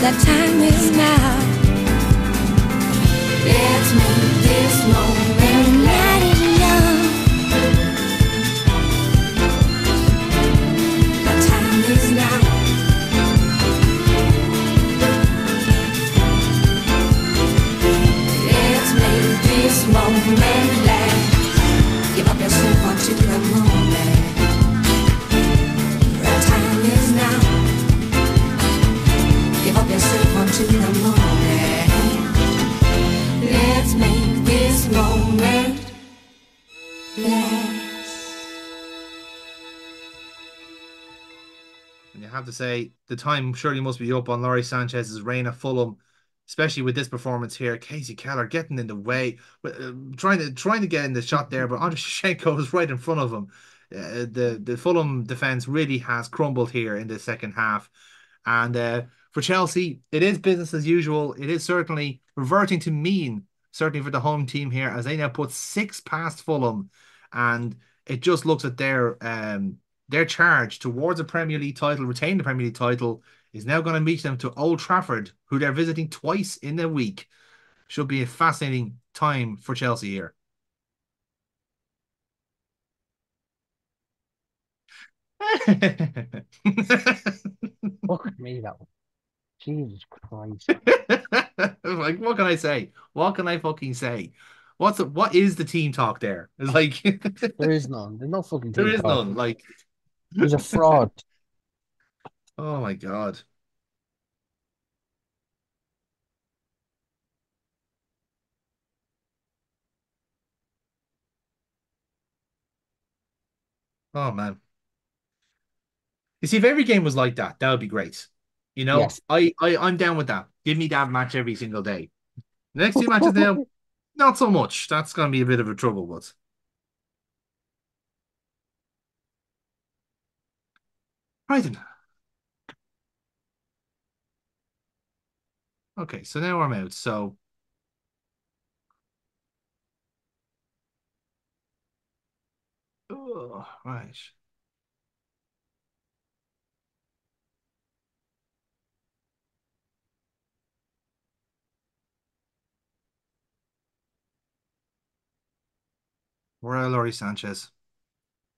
The time is now. Let's make this moment. The night is young. The time is now. Let's make this moment last. Give up yourself unto the moment. The time is now. Give up yourself unto the moment. Let's make this moment last. And you have to say, the time surely must be up on Laurie Sanchez's reign at Fulham, especially with this performance here. Casey Keller getting in the way, trying to get in the shot there, but Andriy Shevchenko was right in front of him. The Fulham defense really has crumbled here in the second half. And for Chelsea, it is business as usual. It is certainly reverting to mean, certainly for the home team here, as they now put 6 past Fulham. And it just looks at their charge towards a Premier League title, retain the Premier League title, is now going to meet them to Old Trafford, who they're visiting twice in a week. Should be a fascinating time for Chelsea here. Fuck me, that one. Jesus Christ. Like, what can I say? What can I fucking say? What is the team talk there? It's like There is none. There's no fucking there team is talk. none. Like, He's a fraud. oh my God. Oh man. You see, if every game was like that, that would be great. You know, Yes. I'm down with that. Give me that match every single day. The next 2 matches now, not so much. That's going to be a bit of a trouble, but right then. Okay, so now I'm out. So, right. Where are Laurie Sanchez?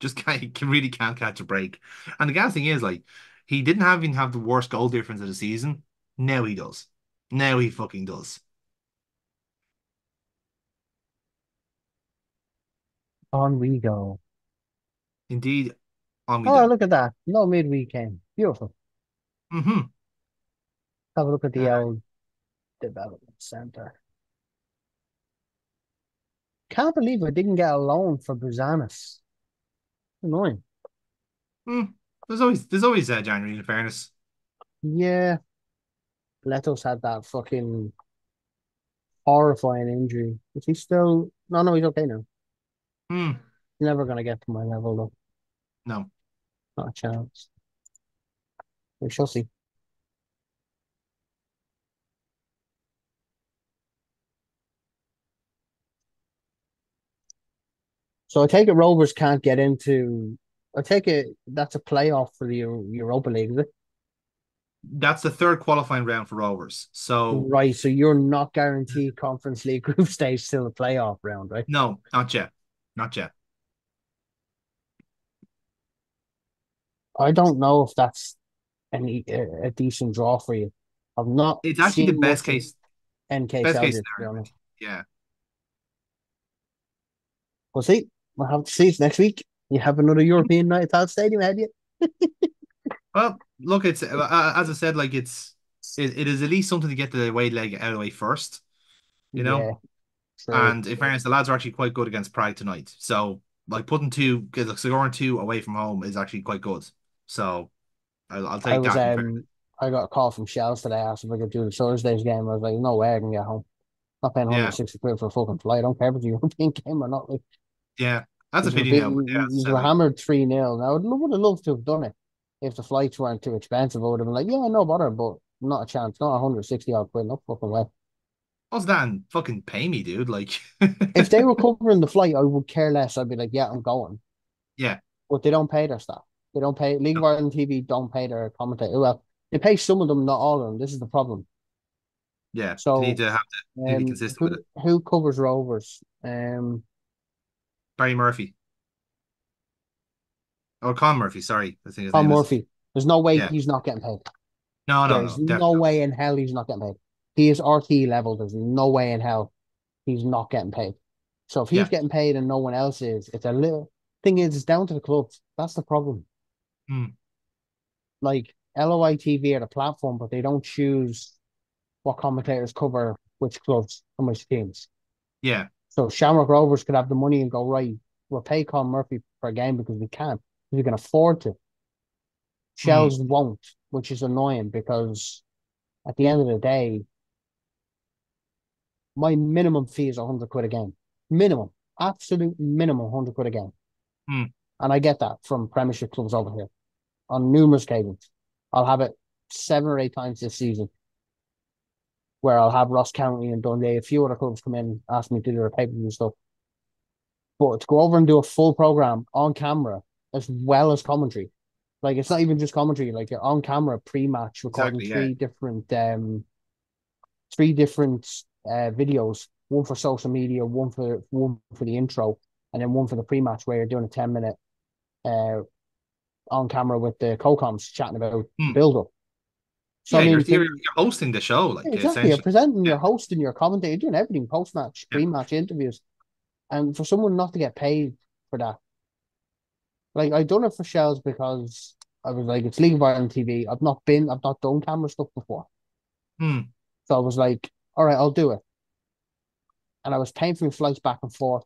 Just really can't catch a break. And the gas thing is, like, he didn't even have the worst goal difference of the season. Now he does. Now he fucking does. On we go. Indeed, on we Oh, go. look at that. No midweek game. Beautiful. Mm-hmm. Have a look at the Uh, old development center. Can't believe I didn't get a loan for Buzanis. Annoying. there's always January, in fairness. Yeah. Leto's had that fucking horrifying injury. Is he still? No, no, he's okay now. Hmm. He's never gonna get to my level though. No. Not a chance. We shall see. So I take it Rovers can't get into. I take it that's a playoff for the Europa League, is it? That's the third qualifying round for Rovers. So, Right. So you're not guaranteed Conference League group stage till the playoff round, right? no, not yet. Not yet. I don't know if that's a decent draw for you. I've not It's actually the seen much of NK best case Celtic, to be scenario. honest. Yeah. We'll see. We'll have to see it next week. You have another European night at Stadium ahead of you. Well, look, it's as I said, like it is at least something to get the away leg out of the way first, you know. Yeah, true. And in fairness, the lads are actually quite good against Prague tonight. So, like, scoring 2 away from home is actually quite good. So I'll I take was that in fairness. I got a call from Shells today, asked if I could do the Thursday's game. I was like, no way I can get home. Not paying Yeah, 160 quid for a fucking flight. I don't care if it's a European game or not. Like, yeah, that's a because pity now. But yeah, as I you said, were like, hammered 3-0. Now, I would have loved to have done it if the flights weren't too expensive. I would have been like, yeah, no bother, but not a chance. Not 160 odd quid. No fucking way. what's that? Fucking pay me, dude. Like, If they were covering the flight, I would care less. I'd be like, yeah, I'm going. yeah, But they don't pay their staff. They don't pay. League of Ireland TV don't pay their commentator. Well, They pay some of them, not all of them. This is the problem. Yeah, they need So, to need to be consistent with it. who covers Rovers? Barry Murphy or Con Murphy, sorry, I think his Tom name is. Murphy. There's no way Yeah, he's not getting paid. no, no, There's no, no definitely not. way in hell he's not getting paid. He is RT level. There's no way in hell he's not getting paid. So if he's Yeah, getting paid and no one else is, it's a little thing is it's down to the clubs. That's the problem. mm, Like LOI TV are the platform, but they don't choose what commentators cover which clubs and which teams. yeah, So Shamrock Rovers could have the money and go, right, we'll pay Con Murphy per game because we can. We can afford to. mm, Shells won't, which is annoying because at the end of the day, my minimum fee is 100 quid a game. Minimum. Absolute minimum 100 quid a game. mm. And I get that from Premiership clubs over here on numerous occasions. I'll have it 7 or 8 times this season where I'll have Ross County and Dundee. A few other clubs come in, ask me to do their papers and stuff. But to go over and do a full program on camera as well as commentary, like it's not even just commentary, like you're on camera pre-match recording Exactly. Yeah, three different videos, one for social media, one for the intro, and then one for the pre-match where you're doing a 10 minute uh on camera with the co-coms chatting about the mm. build-up. So I Yeah. mean, You're hosting the show, yeah, like exactly. You're essentially. presenting, Yeah, you're hosting, you're commentating, you're doing everything post-match, yeah, pre-match interviews, and for someone not to get paid for that, like I done it for Shells because I was like, it's League of Ireland TV. I've not done camera stuff before, mm. so I was like, all right, I'll do it. And I was paying for my flights back and forth.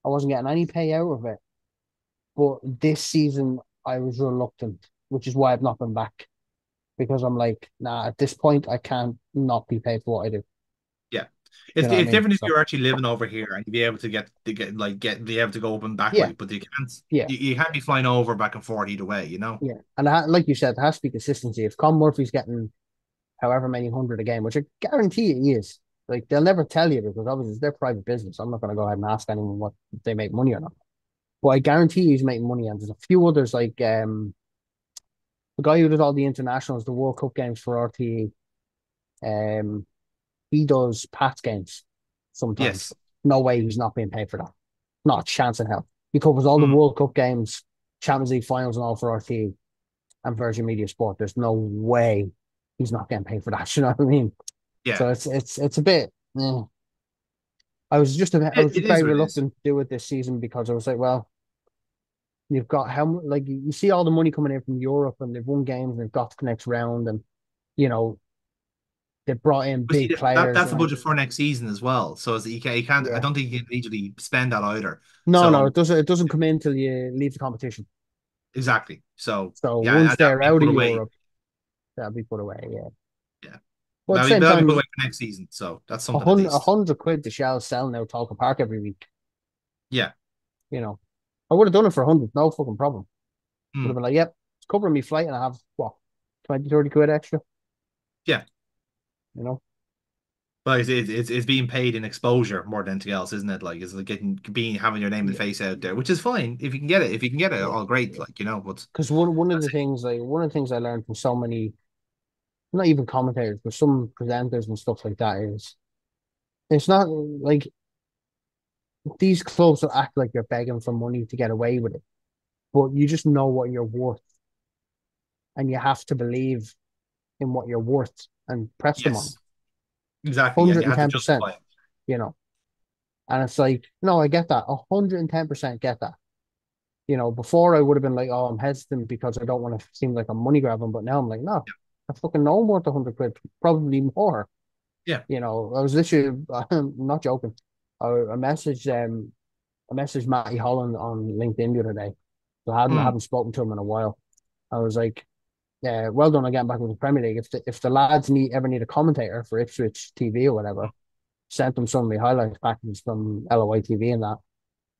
I wasn't getting any pay out of it. But this season, I was reluctant, which is why I've not been back because I'm like, nah, at this point, I can't not be paid for what I do. Yeah. Do you know what I It's mean? different if So, you're actually living over here and you be able to be able to go up and back, yeah, but you can't yeah, you can't be flying over back and forth either way, you know? yeah. And like you said, there has to be consistency. If Con Murphy's getting however many hundred a game, which I guarantee he is, like they'll never tell you because obviously it's their private business. I'm not going to go ahead and ask anyone what if they make money or not. But I guarantee he's making money. And there's a few others like the guy who does all the internationals, the World Cup games for RTE. Um, he does Pat's games sometimes. Yes. No way he's not being paid for that. Not a chance in hell. He covers all the Mm. World Cup games, Champions League finals, and all for RTE and Virgin Media Sport. There's no way he's not getting paid for that. You know what I mean? Yeah. So it's a bit. I was It just is very what it is. reluctant to do it this season because I was like, well, you've got like you see all the money coming in from Europe and they've won games and they've got to the next round and you know they brought in But see, big players that's the and budget for next season as well. So you can't I yeah. don't think you can easily spend that either. No, So it doesn't come in till you leave the competition. exactly. So So yeah, once that they're would be out put of away. Europe, that'll be put away. Yeah. Yeah. But at the same That'll be put time, away for next season. So that's a something at hundred a least. hundred quid to Shell selling out Talca Park every week. Yeah. You know, I would have done it for 100, no fucking problem. Would have Mm. been like, yep, it's covering me flight and I have what 20, 30 quid extra. Yeah. You know, But it's being paid in exposure more than anything else, isn't it? Like it's like having your name and yeah, face out there, which is fine if you can get it. If you can get it, yeah. all great. Like but Because one of that's the it. things I learned from so many, not even commentators, but some presenters and stuff like that is it's not like these clubs will act like you're begging for money to get away with it, but you just know what you're worth, and you have to believe in what you're worth and press them on Yes, exactly. And you have to 110%. justify it. You know, and it's like, no, I get that, 110% get that. You know, before I would have been like, oh, I'm hesitant because I don't want to seem like I'm money grabbing, but now I'm like, no, I fucking know I'm worth 100 quid, probably more. Yeah. You know, I was literally, I'm not joking. I messaged Matty Holland on LinkedIn the other day. So I Mm. haven't spoken to him in a while. I was like, yeah, well done again back with the Premier League. If the lads ever need a commentator for Ipswich TV or whatever, sent them some of the highlights packages from LOI TV and that.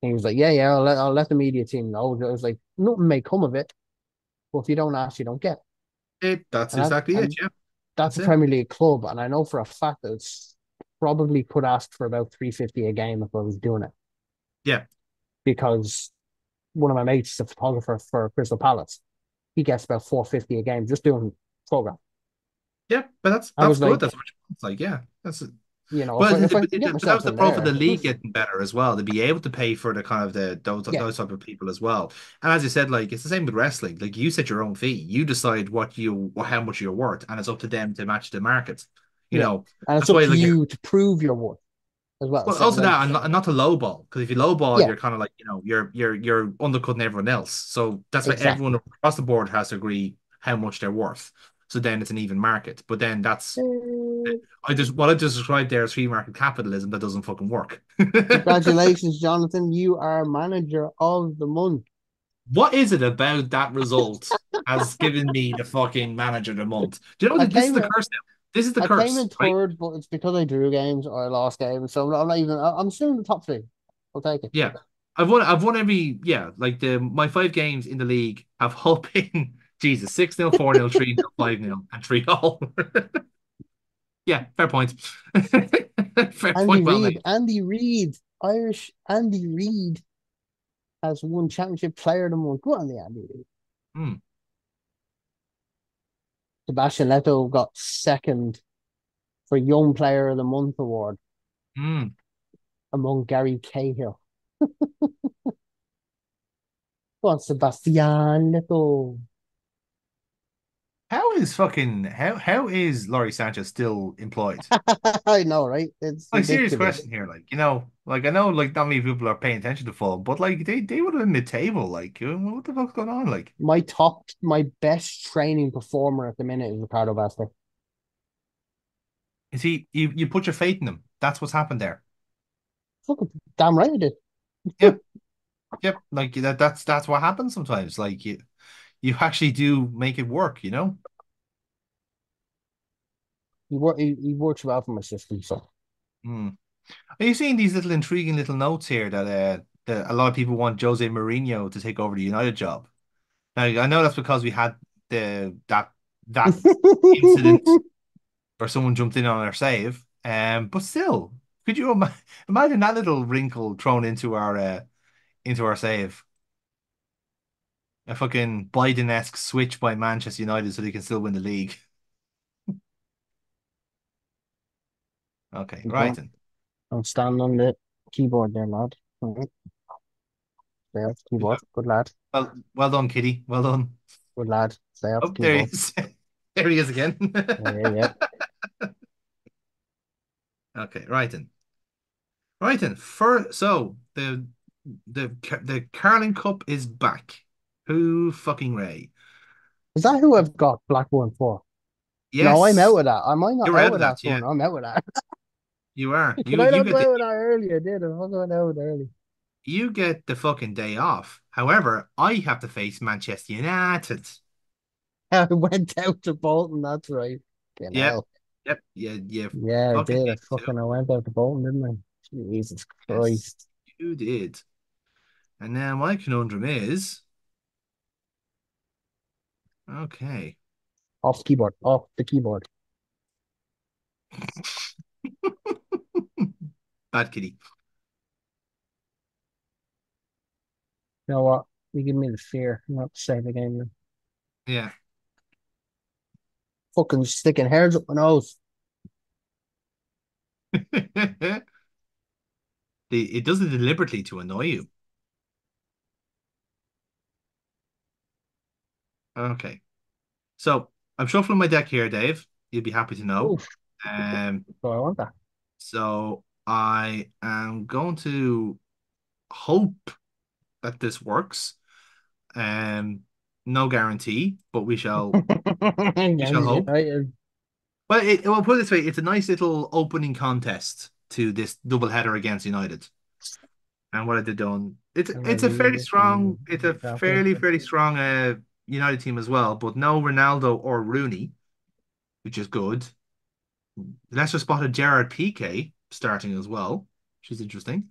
And he was like, yeah, I'll let the media team know. I was like, nothing may come of it, but if you don't ask, you don't get. That's And that exactly it. and Yeah, that's that's a it. Premier League club, and I know for a fact that it's probably could ask for about 350 a game if I was doing it Yeah. because one of my mates is a photographer for Crystal Palace. He gets about 450 a game just doing program. Yeah, but that's I was good. like, That's what it's like. Yeah, that's it. if But, if I but, can get but that was myself the in problem for the there, league getting better as well, to be able to pay for the kind of yeah, those type of people as well. And as you said, like it's the same with wrestling. Like you set your own fee, you decide how much you're worth, and it's up to them to match the market. You yeah, know, and it's that's up why to like you to prove your worth as well. well So also like, that and not to lowball because if you lowball, yeah, you're kind of like you're undercutting everyone else. So that's why everyone exactly. across the board has to agree how much they're worth. So then it's an even market. But then that's what I just described there as free market capitalism that doesn't fucking work. Congratulations, Jonathan. You are manager of the month. What is it about that result has given me the fucking manager of the month? Do you know I that this is came the in, curse now? This is the I came in curse, right? third, but it's because I drew games or I lost games. So I'm not even. I'm still in the top three. I'll take it. Yeah. I've won every like my 5 games in the league have all been Jesus, 6-0, 4-0, 3-0, 5-0, and 3-all. Yeah, fair point. Fair Andy point, well Reid, made. Andy Reid, Irish Andy Reid has won Championship Player of the Month. Go on, the Andy Reid. Hmm. Sebastian Leto got second for Young Player of the Month award Hmm. among Gary Cahill. Go on, Sebastian Leto. How is Laurie Sanchez still employed? I know, right? It's Like serious ridiculous. question here, like like I know like not many people are paying attention to Fulham, but like they would have been mid-table, like what the fuck's going on? Like My best training performer at the minute is Ricardo Basta. is he you put your faith in him. That's what's happened there. Fucking damn right I did. Yep, yep. Like that's what happens sometimes. Like you actually do make it work. He works well for my system, so Hmm. Are you seeing these little intriguing little notes here that a lot of people want Jose Mourinho to take over the United job? Now I know that's because we had that incident where someone jumped in on our save. But still, could you imagine that little wrinkle thrown into our save? A fucking Biden-esque switch by Manchester United so they can still win the league. Okay, right don't then. don't stand on the keyboard there, lad. All right, stay off the keyboard. Good lad. Well done, Kitty. Well done. Good lad. Stay off the Oh, there he keyboard. is. There he is again. Yeah, yeah. Okay, right then. Right then. So the Carling Cup is back. Who fucking Ray? Is that who I've got Blackburn for? No, I'm out Yes, of that. Am I not you're out out of of that that. Yeah, one? I'm out of that. you are. Did You I you not go get the out of that early? I did. I went out early. you get the fucking day off. However, I have to face Manchester United. I went out to Bolton. That's right. Fucking Yep, hell. yep, yeah, yeah. Yeah, I Fucking did. did too. I went out to Bolton, didn't I? Jesus Yes, Christ. you did. And now my conundrum is okay. Off the keyboard. Off the keyboard. Bad kitty. You know what? You give me the fear not to save the game. Then. Yeah. Fucking sticking hairs up my nose. It does it deliberately to annoy you. Okay. So I'm shuffling my deck here, Dave. You'd be happy to know. Oof. Um, So I want that. so I am going to hope that this works. Um, no guarantee, but we shall hope. United. Well, put it this way, it's a nice little opening contest to this double header against United. And what have they done? It's a fairly strong United team as well, but no Ronaldo or Rooney, which is good. Leicester spotted Gerard Piqué starting as well, which is interesting.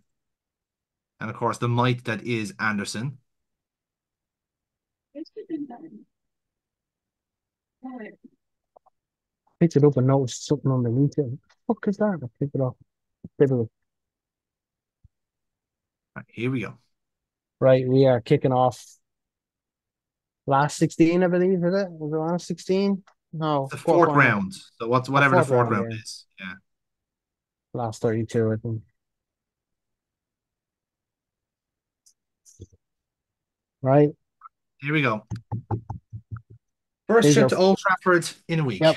And of course, the might that is Anderson. Picked it up and noticed something underneath it. What the fuck is that? I picked it up. Typical. Right, here we go. Right, we are kicking off last 16, I believe, is it? Was it last 16? No, The fourth fourth round. round. So what's A whatever the fourth fourth round, round yeah. is. Yeah. Last 32, I think. Right? Here we go. First Here's trip your. to Old Trafford in a week. Yep.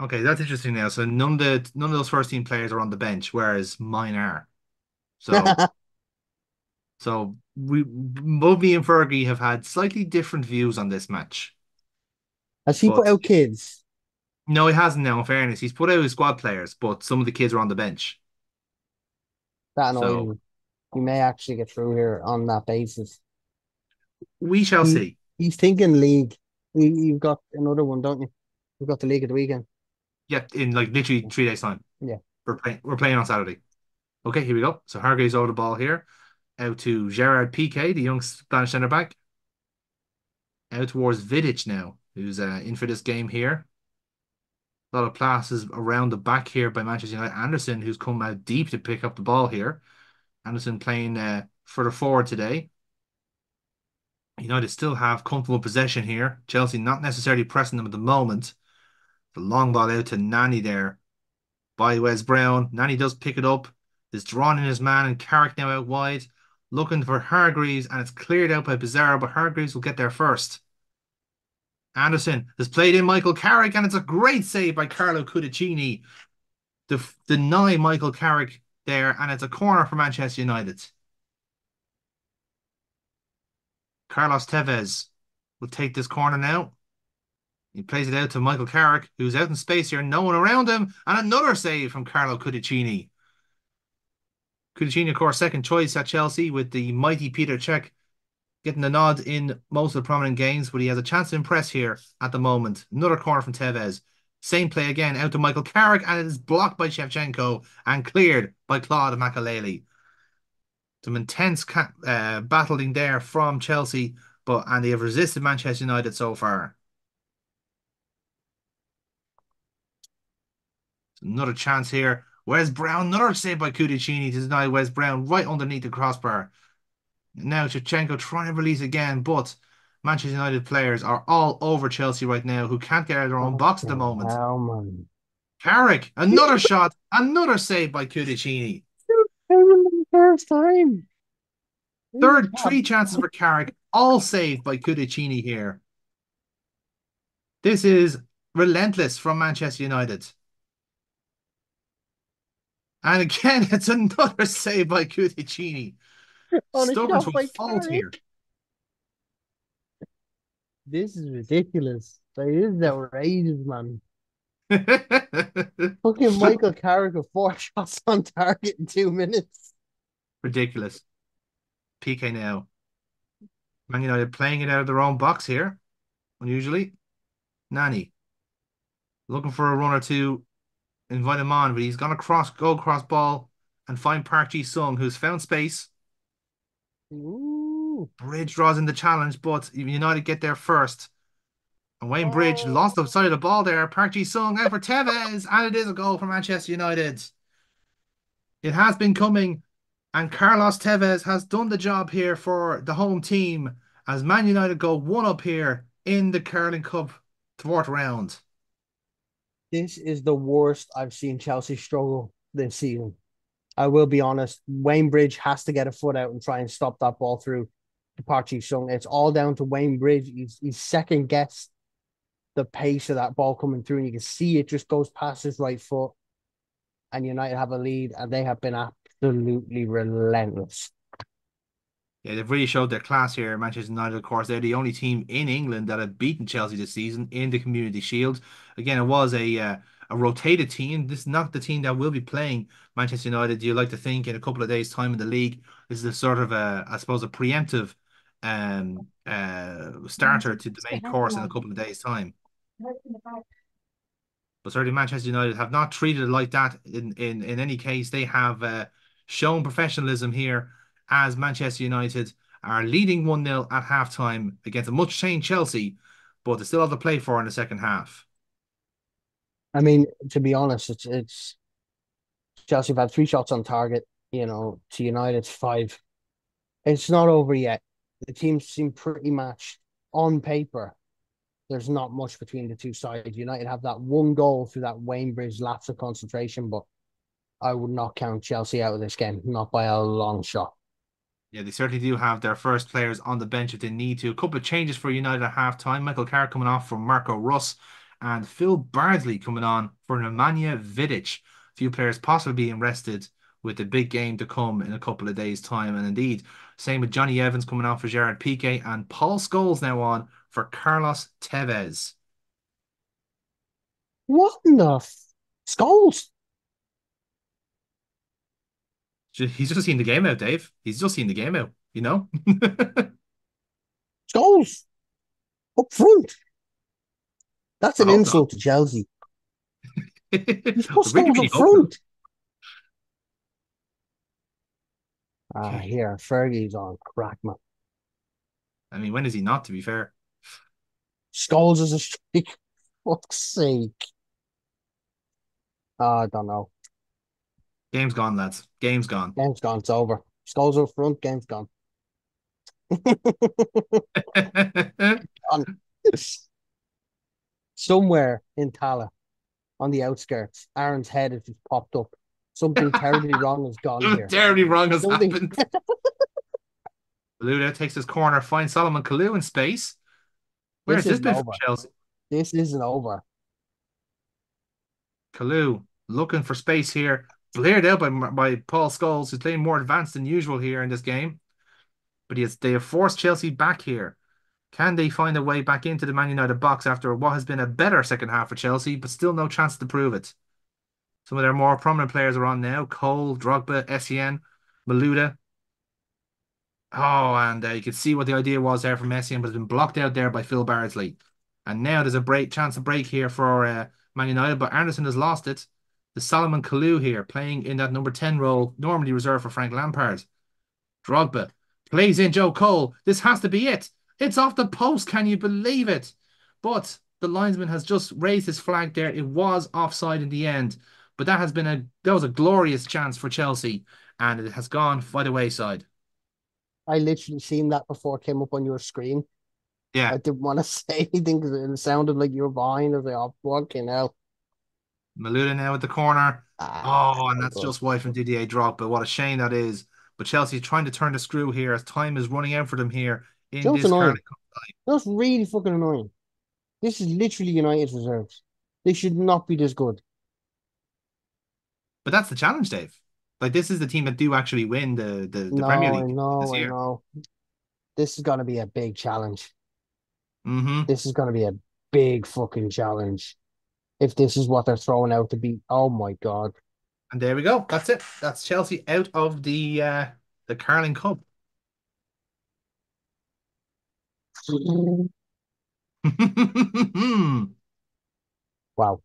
Okay, that's interesting now. So none of those first team players are on the bench, whereas mine are. So we both me and Fergie have had slightly different views on this match. Has he put But out kids? no, he hasn't now, in fairness. He's put out his squad players, but some of the kids are on the bench. That annoys So me. He may actually get through here on that basis. we shall He see. he's thinking league. You've got another one, don't you? You've got the league at the weekend. Yeah, in like literally 3 days' time. Yeah. We're playing on Saturday. Okay, here we go. So Hargreaves over the ball here. Out to Gerard Piqué, the young Spanish centre back. Out towards Vidic now, who's in for this game here. A lot of passes around the back here by Manchester United. Anderson, who's come out deep to pick up the ball here. Anderson playing further forward today. United still have comfortable possession here. Chelsea not necessarily pressing them at the moment. The long ball out to Nani there by Wes Brown. Nani does pick it up. Is drawn in his man and Carrick now out wide. Looking for Hargreaves and it's cleared out by Bizarro, but Hargreaves will get there first. Anderson has played in Michael Carrick and it's a great save by Carlo Cudicini to deny Michael Carrick there, and it's a corner for Manchester United. Carlos Tevez will take this corner now. He plays it out to Michael Carrick, who's out in space here, no one around him, and another save from Carlo Cudicini. Cudicini, of course, second choice at Chelsea with the mighty Peter Cech getting the nod in most of the prominent games, but he has a chance to impress here at the moment. Another corner from Tevez. Same play again out to Michael Carrick, and it is blocked by Shevchenko and cleared by Claude Makelele. Some intense battling there from Chelsea, and they have resisted Manchester United so far. Another chance here. Wes Brown, another save by Cudicini to deny Wes Brown right underneath the crossbar. Now Shevchenko trying to release again, but Manchester United players are all over Chelsea right now, who can't get out of their own box at the Fucking moment. hell, man. Carrick, another shot, another save by Cudicini. The first time. Three chances for Carrick, all saved by Cudicini here. This is relentless from Manchester United. And again, it's another save by Cudicini. On a Stubborn to shot a by fault here. Carrick. This is ridiculous. Like, this is outrageous, man. Fucking Michael Carrick with 4 shots on target in 2 minutes. Ridiculous. PK now. Man United playing it out of their own box here. Unusually. Nani. Looking for a run or two. Invite him on, but he's gonna go across ball and find Park Ji-sung, who's found space. Ooh. Bridge draws in the challenge, but United get there first. And Wayne Bridge Oh. lost the side of the ball there. Park Ji-sung out for Tevez, and it is a goal for Manchester United. It has been coming, and Carlos Tevez has done the job here for the home team as Man United go 1-up here in the Carling Cup fourth round. This is the worst I've seen Chelsea struggle this season. I will be honest. Wayne Bridge has to get a foot out and try and stop that ball through to Park Ji-sung. It's all down to Wayne Bridge. He's second guessed the pace of that ball coming through, and you can see it just goes past his right foot. And United have a lead, and they have been absolutely relentless. Yeah, they've really showed their class here. Manchester United, of course, they're the only team in England that have beaten Chelsea this season in the Community Shield. Again, it was a rotated team. This is not the team that will be playing Manchester United. You like to think in a couple of days' time in the league. This is a sort of I suppose, a preemptive starter to the main course in a couple of days' time. But certainly Manchester United have not treated it like that in any case. They have shown professionalism here as Manchester United are leading 1-0 at halftime against a much changed Chelsea, but they still have to play for in the second half. I mean, to be honest, it's Chelsea have had 3 shots on target, to United's 5. It's not over yet. The teams seem pretty matched on paper. There's not much between the two sides. United have that one goal through that Wayne Bridge lapse of concentration, but I would not count Chelsea out of this game, not by a long shot. Yeah, they certainly do have their first players on the bench if they need to. A couple of changes for United at half time. Michael Carrick coming off for Marco Russ and Phil Bardsley coming on for Nemanja Vidic. A few players possibly being rested with the big game to come in a couple of days' time. And indeed, same with Johnny Evans coming on for Gerard Piqué and Paul Scholes now on for Carlos Tevez. What in the Skulls? He's just seen the game out, Dave. He's just seen the game out, you know? Skulls up front. That's I an hope not. insult to Chelsea. I He's put really, Skulls really up hope not. front. Here, Fergie's on crack, man. I mean, when is he not, to be fair? Skulls is a streak. Fuck's sake. I don't know. Game's gone, lads. Game's gone. Game's gone. It's over. Skulls up front. Game's gone. On somewhere in Tala, on the outskirts, Aaron's head has just popped up. Something terribly wrong has gone here. Terribly wrong has Something. happened. Luda takes his corner, finds Solomon Kalou in space. Where's This this isn't bit from over. Chelsea? This isn't over. Kalou looking for space here. Blared out by Paul Scholes, who's playing more advanced than usual here in this game. But they have forced Chelsea back here. Can they find a way back into the Man United box after what has been a better second half for Chelsea, but still no chance to prove it? Some of their more prominent players are on now. Cole, Drogba, Essien, Malouda. Oh, and you could see what the idea was there from Essien, but it's been blocked out there by Phil Bardsley. And now there's a chance of break here for Man United, but Anderson has lost it. The Solomon Kalou here playing in that number 10 role, normally reserved for Frank Lampard. Drogba plays in Joe Cole. This has to be it. It's off the post. Can you believe it? But the linesman has just raised his flag there. It was offside in the end, but that was a glorious chance for Chelsea, and it has gone by the wayside. I literally seen that before it came up on your screen. Yeah, I didn't want to say anything because it sounded like you were behind. I was like, oh, fucking hell. Malouda now at the corner. Oh, and Very that's good. just wide from Didier Drogba. What a shame that is. But Chelsea's trying to turn the screw here as time is running out for them here in Just this annoying. Carling Cup. That's really fucking annoying. This is literally United's reserves. They should not be this good. But that's the challenge, Dave. Like this is the team that do actually win the Premier No, I League this know, I year. know. This is going to be a big challenge. Hmm. This is going to be a big fucking challenge. If this is what they're throwing out to be, oh my God. And there we go. That's it. That's Chelsea out of the Carling Cup. Wow.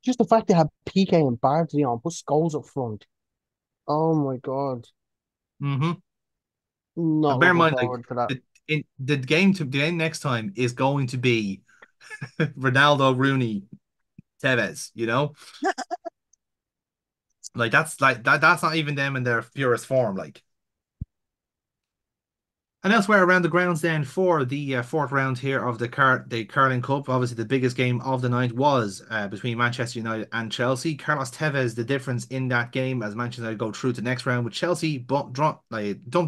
Just the fact they have PK and Bardsley on, put Scholes up front. Oh my God. Hmm. And Not bear in looking mind, like forward to that. the game next time is going to be Ronaldo, Rooney, Tevez. You know, like that's not even them in their purest form. Like. And elsewhere around the grounds then for the fourth round here of the Carling Cup, obviously the biggest game of the night was between Manchester United and Chelsea. Carlos Tevez, the difference in that game as Manchester United go through to the next round with Chelsea dumped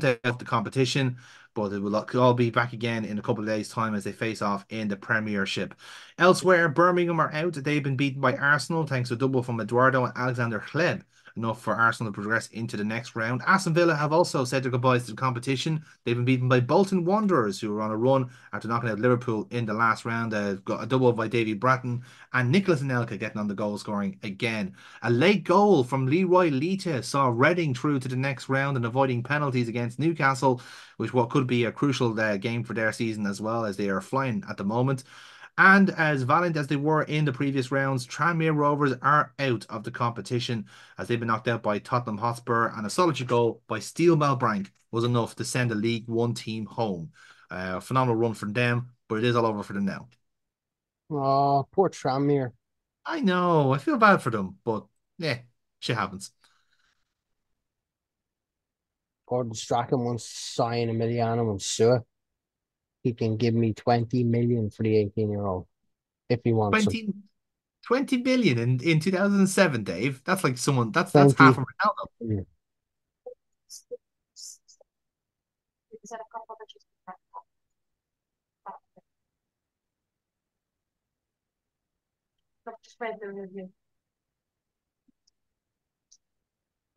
out the competition, but it will all be back again in a couple of days' time as they face off in the Premiership. Elsewhere, Birmingham are out. They've been beaten by Arsenal thanks to a double from Eduardo and Alexander Hleb, enough for Arsenal to progress into the next round. Aston Villa have also said their goodbyes to the competition. They've been beaten by Bolton Wanderers, who were on a run after knocking out Liverpool in the last round. Got a double by Davy Bratton and Nicholas Anelka getting on the goal scoring again. A late goal from Leroy Lita saw Reading through to the next round and avoiding penalties against Newcastle, which what could be a crucial game for their season as well, as they are flying at the moment. And as valiant as they were in the previous rounds, Tranmere Rovers are out of the competition as they've been knocked out by Tottenham Hotspur, and a solitary goal by Steel Malbranque was enough to send a League One team home. Phenomenal run for them, but it is all over for them now. Oh, poor Tranmere. I know, I feel bad for them, but yeah, shit happens. Gordon Strachan wants to sign Emiliano and Sue. He can give me 20 million for the 18-year-old if he wants him. 20, 20 billion in 2007, Dave. That's like someone that's half 20. of Ronaldo. Yeah.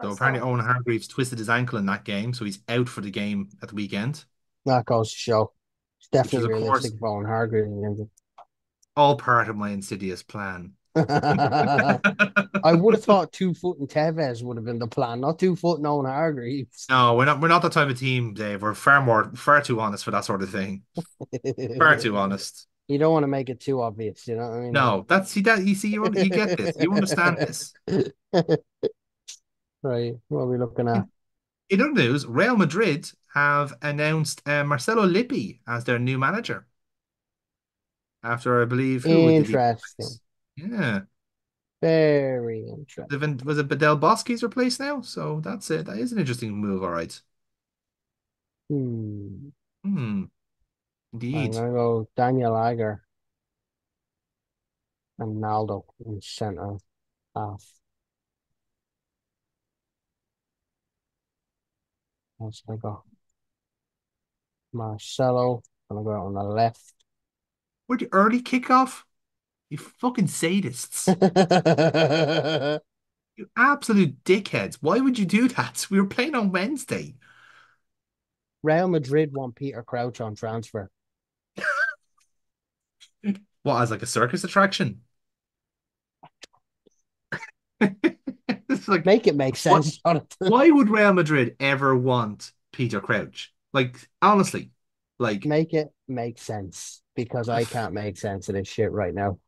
So apparently Owen Hargreaves twisted his ankle in that game, so he's out for the game at the weekend. That goes to show. It's Which is definitely of course realistic if Owen Hargreaves. all part of my insidious plan. I would have thought 2 foot and Tevez would have been the plan, not 2 foot and Owen Hargreaves. No, we're not that type of team, Dave. We're far too honest for that sort of thing. Far too honest. You don't want to make it too obvious, you know what I mean? No, you get this. You understand this. Right, what are we looking at? In other news, Real Madrid have announced Marcelo Lippi as their new manager. After I believe who did he Interesting. replace? Yeah. Very interesting. Was it Bedell Bosque's replaced now? So that's it. That is an interesting move, all right. Hmm. Hmm. I'm Indeed. gonna go Daniel Agger and Naldo in centre half. That's gonna go Marcelo. Gonna go out on the left. Where'd the early kickoff? You fucking sadists. You absolute dickheads. Why would you do that? We were playing on Wednesday. Real Madrid want Peter Crouch on transfer. What, as like a circus attraction? It's like, Make it make what? sense, Jonathan. Why would Real Madrid ever want Peter Crouch? Like, honestly, like, Make it make sense because I can't make sense of this shit right now.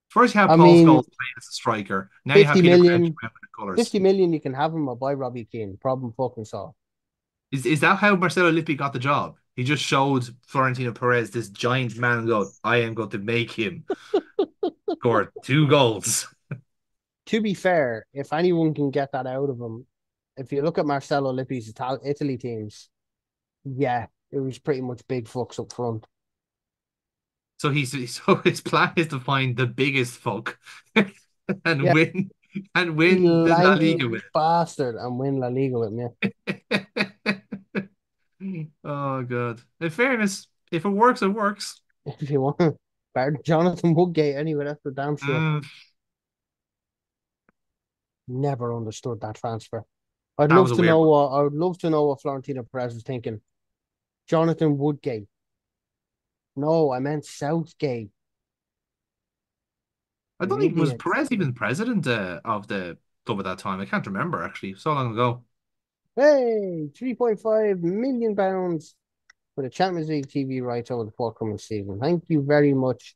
first you have I Paul mean, Scholes playing as a striker. Now you have 50 Peter Crouch million, wearing the colours. 50 million, you can have him or buy Robbie Keane. Problem fucking solved. Is that how Marcelo Lippi got the job? He just showed Florentino Perez this giant man and go, I am going to make him score 2 goals. To be fair, if anyone can get that out of him, if you look at Marcelo Lippi's Italy teams, yeah, it was pretty much big fucks up front. So his plan is to find the biggest fuck and Yeah, win the La lying Liga with bastard and win La Liga with me. it. Oh god. In fairness, if it works, it works. If you want, better than Jonathan Woodgate anyway. That's for damn sure. Never understood that transfer. That was a weird one. I would love to know what Florentino Perez was thinking. Jonathan Woodgate. No, I meant Southgate. I You don't think was idiot. Perez even president of the club at that time. I can't remember actually. So long ago. Hey, £3.5 million for the Champions League TV rights over the forthcoming season. Thank you very much,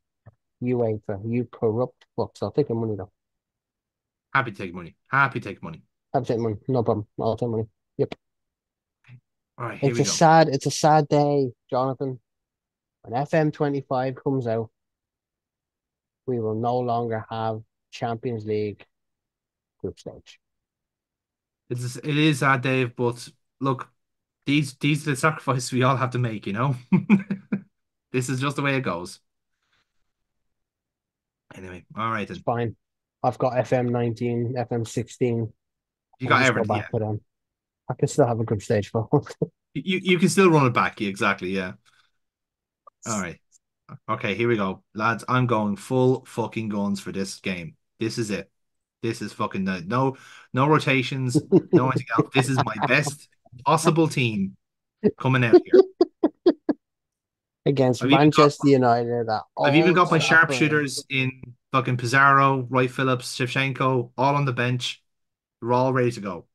UEFA. You corrupt fucks. I'll take the money though. Happy to take money. Happy to take money. I'll take money. No problem. I'll take money. Yep. All right, here we go. It's a sad day, Jonathan. When FM25 comes out, we will no longer have Champions League group stage. It is sad, Dave, but look, these are the sacrifices we all have to make, you know? This is just the way it goes. Anyway, all right then. It's fine. I've got FM19, FM16. You got Just everything. go back to them. I can still have a group stage for You can still run it back, exactly, yeah. All right. Okay, here we go. Lads, I'm going full fucking guns for this game. This is it. This is fucking no rotations, no anything else. This is my best possible team coming out here. against Manchester United. I've even got my Old Trafford. sharpshooters in fucking Pizarro, Roy Phillips, Shevchenko, all on the bench. We're all ready to go.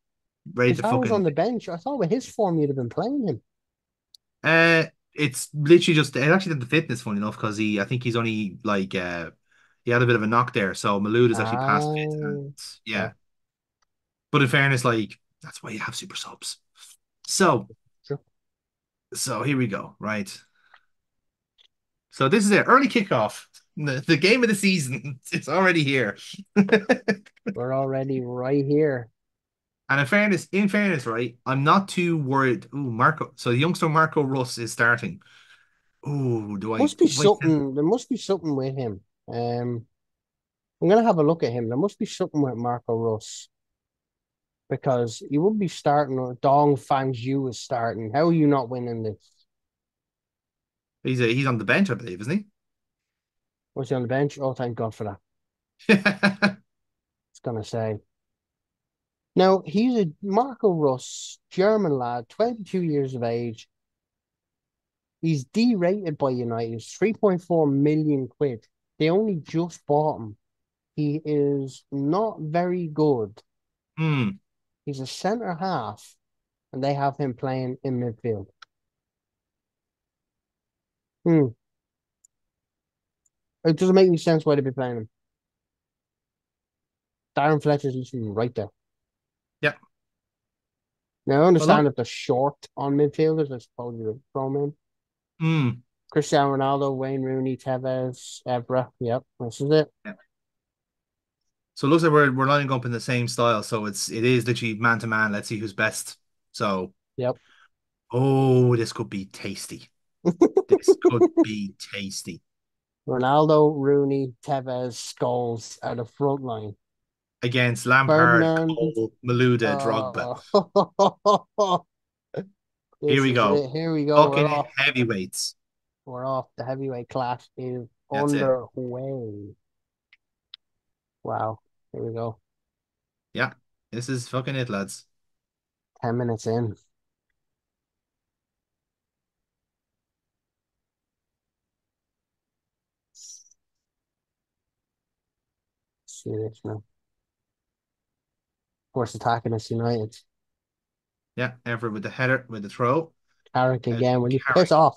Ready to Pizarro's fucking. on the bench. I thought with his form you'd have been playing him. It's literally just it actually did the fitness, funny enough, because I think he's only like he had a bit of a knock there, so Malud is actually past fit, and yeah. Yeah. But in fairness, like that's why you have super subs. So, Sure. so here we go, right? So this is it, early kickoff, the game of the season. It's already here. We're already right here. And in fairness, right, I'm not too worried. Ooh, Marco. So the youngster Marco Russ is starting. Ooh, Must be do I send? something. There must be something with him. I'm gonna have a look at him. There must be something with Marco Russ because he would be starting. Or Dong Fangs Yu is starting. How are you not winning this? He's on the bench, I believe, isn't Was he on the bench? Oh, thank God for that. he? It's gonna say. Now he's a Marco Russ, German lad, 22 years of age. He's derated by United. It's 3.4 million quid. They only just bought him. He is not very good. Hmm. He's a centre half, and they have him playing in midfield. Hmm. It doesn't make any sense why they'd be playing him. Darren Fletcher's literally right there. Yeah. Now, I Well, look. understand if they're short on midfielders, I suppose you would throw him in. Hmm. Cristiano Ronaldo, Wayne Rooney, Tevez, Evra. Yep, this is it. Yeah. So it looks like we're lining up in the same style. So it is literally man to man. Let's see who's best. So, Yep. oh, this could be tasty. This could be tasty Ronaldo, Rooney, Tevez, Scholes are the front line. against Lampard, Ferdinand. Cole, Malouda, Drogba. Uh, Here this we is go. it. Here we go. We're Fucking off. heavyweights. We're off. The heavyweight class is That's it. underway. Wow. Here we go. Yeah. This is fucking it, lads. 10 minutes in. See this now. Of course, attacking us United. Yeah. Everett with the header, with the throw. Carrick Uh, again. Will you piss Carrick. off?